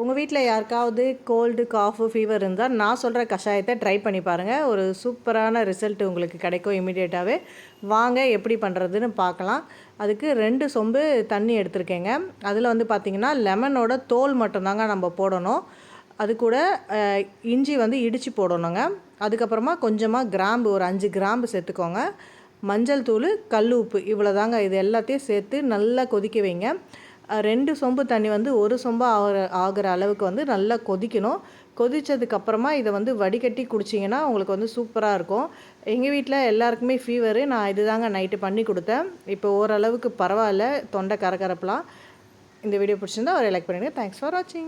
உங்கள் வீட்டில் யாருக்காவது கோல்டு காஃபு ஃபீவர் இருந்தால் நான் சொல்கிற கஷாயத்தை ட்ரை பண்ணி பாருங்கள். ஒரு சூப்பரான ரிசல்ட் உங்களுக்கு கிடைக்கும் இமீடியட்டாகவே. வாங்க எப்படி பண்ணுறதுன்னு பார்க்கலாம். அதுக்கு 2 சொம்பு தண்ணி எடுத்துருக்கேங்க. அதில் வந்து பார்த்திங்கன்னா லெமனோட தோல் மட்டும்தாங்க நம்ம போடணும். அது கூட இஞ்சி வந்து இடித்து போடணுங்க. அதுக்கப்புறமா கொஞ்சமாக கிராம்பு ஒரு 5 கிராம்பு சேர்த்துக்கோங்க. மஞ்சள் தூள், கல் உப்பு இவ்வளோ தாங்க. இது எல்லாத்தையும் சேர்த்து நல்லா கொதிக்க வைங்க. 2 சொம்பு தண்ணி வந்து 1 சொம்பு ஆகிற அளவுக்கு வந்து நல்லா கொதிக்கணும். கொதித்ததுக்கப்புறமா இதை வந்து வடிகட்டி குடிச்சிங்கன்னா உங்களுக்கு வந்து சூப்பராக இருக்கும். எங்கள் வீட்டில் எல்லாருக்குமே ஃபீவரு. நான் இது தாங்க நைட்டு பண்ணி கொடுத்தேன். இப்போ ஓரளவுக்கு பரவாயில்ல, தொண்டை கரகரப்புலாம். இந்த வீடியோ பிடிச்சிருந்தா ஒரு லைக் பண்ணிடுங்க. தேங்க்ஸ் ஃபார் வாட்சிங்.